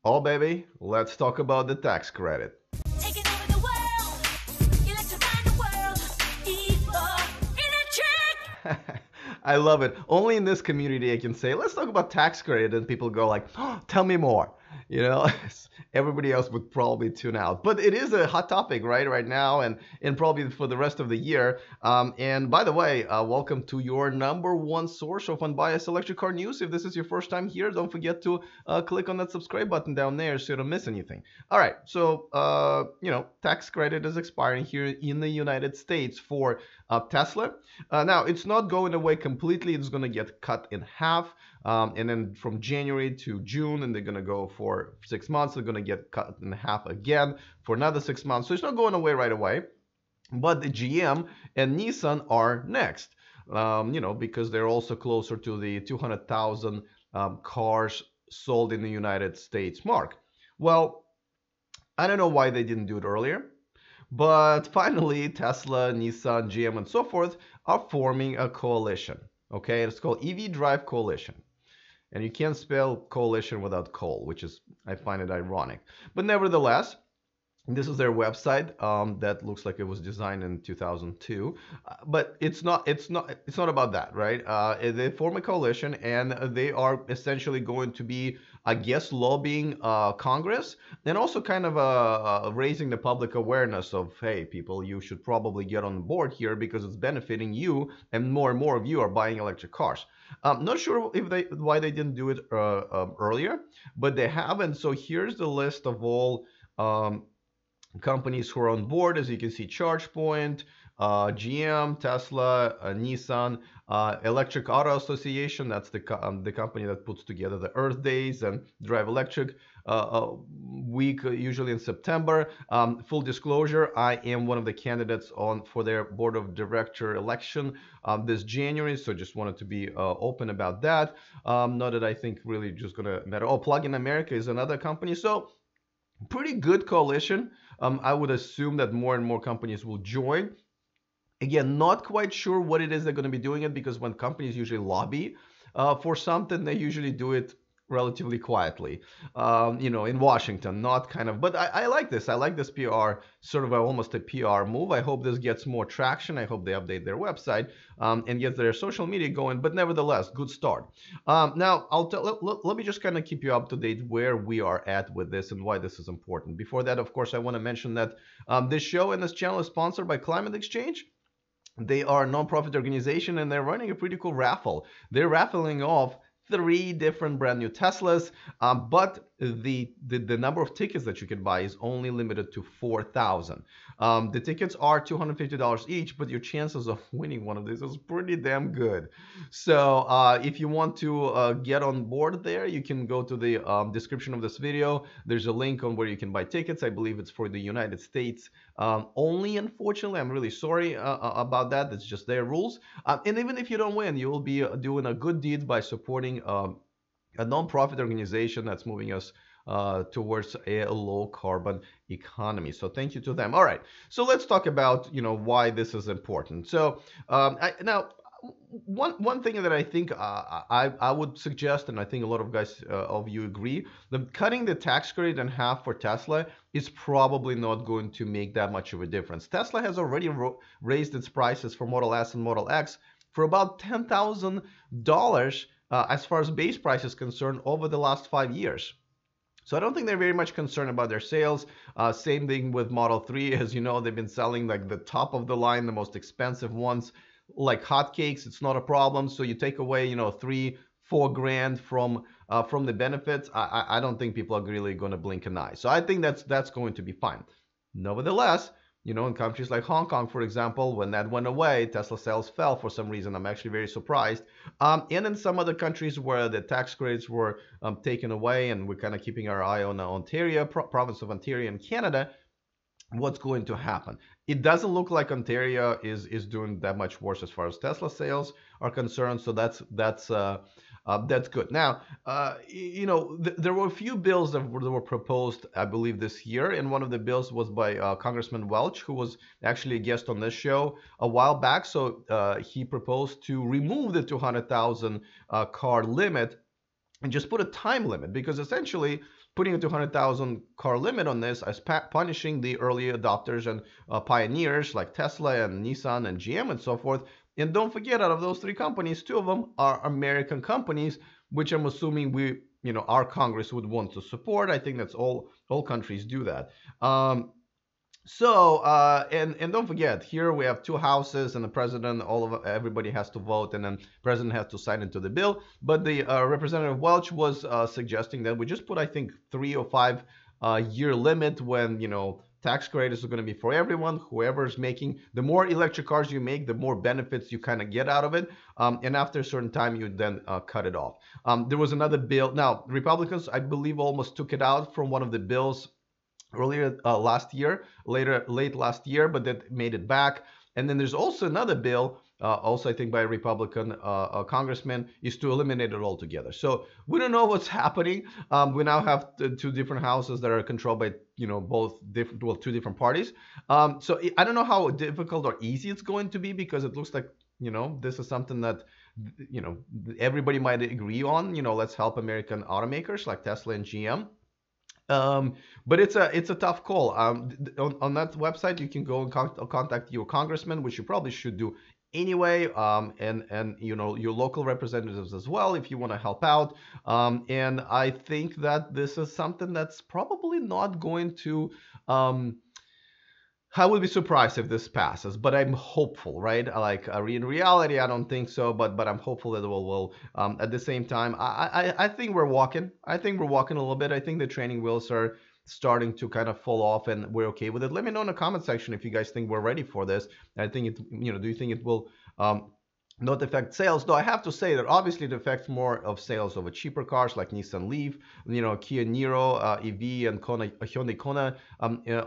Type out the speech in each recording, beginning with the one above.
Oh, baby, let's talk about the tax credit. Taking over the world, electrifying the world, evil, electric. I love it. Only in this community I can say, let's talk about tax credit, and people go like, oh, tell me more. You know, everybody else would probably tune out. But it is a hot topic, right now, and probably for the rest of the year. And by the way, welcome to your number one source of unbiased electric car news. If this is your first time here, don't forget to click on that subscribe button down there so you don't miss anything. All right, so tax credit is expiring here in the United States for Tesla. Now, it's not going away completely. It's going to get cut in half. And then from January to June, and they're going to go for 6 months. They're going to get cut in half again for another 6 months. So it's not going away right away. But the GM and Nissan are next, because they're also closer to the 200,000 cars sold in the United States mark. Well, I don't know why they didn't do it earlier. But finally, Tesla, Nissan, GM, and so forth are forming a coalition. Okay, it's called EV Drive Coalition. And you can't spell coalition without coal, which is, I find it ironic. But nevertheless, this is their website that looks like it was designed in 2002, but it's not about that, right? They form a coalition, and they are essentially going to be, I guess, lobbying Congress, and also kind of raising the public awareness of, hey, people, you should probably get on board here because it's benefiting you, and more of you are buying electric cars. Not sure why they didn't do it earlier, but they haven't. So here's the list of all companies who are on board. As you can see, ChargePoint, GM, Tesla, Nissan, Electric Auto Association. That's the company that puts together the Earth Days and Drive Electric week, usually in September. Full disclosure, I am one of the candidates for their board of director election this January, so just wanted to be open about that. Not that I think really just gonna matter. Oh, Plug in America is another company. So pretty good coalition. I would assume that more and more companies will join. Again, not quite sure what it is they're going to be doing it, because when companies usually lobby for something, they usually do it relatively quietly, in Washington, not kind of, but I like this. I like this PR, sort of almost a PR move. I hope this gets more traction. I hope they update their website and get their social media going, but nevertheless, good start. Now, let me just kind of keep you up to date where we are at with this and why this is important. Before that, of course, I want to mention that this show and this channel is sponsored by Climate Exchange. They are a nonprofit organization, and they're running a pretty cool raffle. They're raffling off 3 different brand new Teslas, but the number of tickets that you can buy is only limited to 4,000. The tickets are $250 each, but your chances of winning one of these is pretty damn good. So if you want to get on board there, you can go to the description of this video. There's a link on where you can buy tickets. I believe it's for the United States only, unfortunately. I'm really sorry about that. That's just their rules. And even if you don't win, you will be doing a good deed by supporting a non-profit organization that's moving us towards a low carbon economy. So thank you to them. All right, so let's talk about why this is important. So now one thing that I think I would suggest, and I think a lot of guys of you agree, that cutting the tax credit in half for Tesla is probably not going to make that much of a difference. Tesla has already raised its prices for Model S and Model X for about $10,000 as far as base price is concerned over the last 5 years. So I don't think they're very much concerned about their sales. Same thing with Model 3. As you know, they've been selling like the top of the line, the most expensive ones, like hotcakes. It's not a problem. So you take away, $3-4 grand from the benefits. I don't think people are really going to blink an eye. So I think that's going to be fine. Nevertheless, in countries like Hong Kong, for example, when that went away, Tesla sales fell for some reason. I'm actually very surprised. And in some other countries where the tax credits were taken away, and we're kind of keeping our eye on Ontario, province of Ontario in Canada, what's going to happen? It doesn't look like Ontario is doing that much worse as far as Tesla sales are concerned. So that's good. Now, there were a few bills that were proposed, I believe, this year, and one of the bills was by Congressman Welch, who was actually a guest on this show a while back. So he proposed to remove the 200,000 car limit and just put a time limit, because essentially putting a 200,000 car limit on this is punishing the early adopters and pioneers like Tesla and Nissan and GM and so forth. And don't forget, out of those three companies, two of them are American companies, which I'm assuming our Congress would want to support. I think that's all countries do that. And don't forget, here we have two houses and the president. Everybody has to vote, and then president has to sign into the bill. But the Representative Welch was suggesting that we just put, I think, 3 or 5 year limit when tax credits are going to be for everyone. Whoever's making, the more electric cars you make, the more benefits you kind of get out of it. And after a certain time, you then cut it off. There was another bill. Now, Republicans, I believe, almost took it out from one of the bills earlier last year, late last year, but that made it back. And then there's also another bill, also I think by a Republican congressman, is to eliminate it altogether. So we don't know what's happening. We now have two different houses that are controlled by two different parties. So I don't know how difficult or easy it's going to be, because it looks like this is something that everybody might agree on. Let's help American automakers like Tesla and GM. But it's a tough call. On that website, you can go and contact your congressman, which you probably should do anyway, and your local representatives as well, if you want to help out. And I think that this is something that's probably not going to. I would be surprised if this passes, but I'm hopeful, right? Like in reality, I don't think so, but I'm hopeful that it will. At the same time, I think we're walking. I think we're walking a little bit. I think the training wheels are starting to kind of fall off, and we're okay with it. Let me know in the comment section if you guys think we're ready for this. I think it. Do you think it will? Not affect sales, though I have to say that obviously it affects more of sales of cheaper cars like Nissan Leaf, Kia Niro, EV, and Hyundai Kona.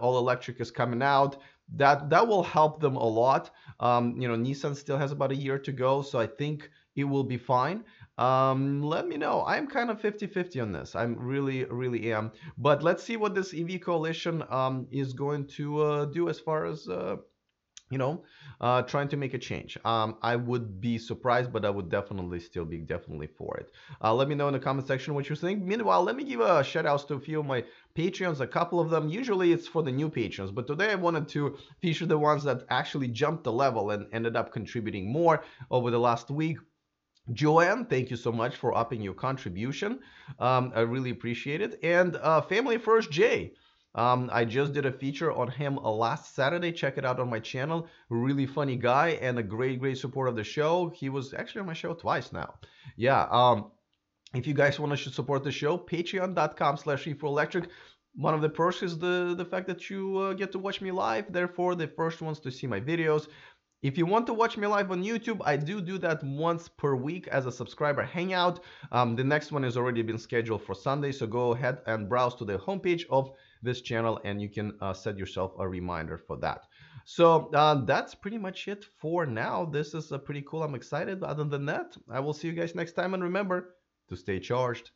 All electric is coming out. That will help them a lot. Nissan still has about a year to go, so I think it will be fine. Let me know. I'm kind of 50-50 on this. I'm really am. But let's see what this EV coalition is going to do as far as trying to make a change. I would be surprised, but I would still be for it. Let me know in the comment section what you think. Meanwhile, let me give a shout out to a few of my Patreons, a couple of them. Usually it's for the new patrons, but today I wanted to feature the ones that actually jumped the level and ended up contributing more over the last week. Joanne, thank you so much for upping your contribution. I really appreciate it. And Family First Jay. I just did a feature on him last Saturday. Check it out on my channel. Really funny guy and a great support of the show. He was actually on my show twice now. Yeah. If you guys want to support the show, patreon.com/e4electric. One of the perks is the fact that you get to watch me live. Therefore, the first ones to see my videos. If you want to watch me live on YouTube, I do that once per week as a subscriber hangout. The next one has already been scheduled for Sunday, so go ahead and browse to the homepage of this channel and you can set yourself a reminder for that. So that's pretty much it for now. This is pretty cool. I'm excited. Other than that, I will see you guys next time, and remember to stay charged.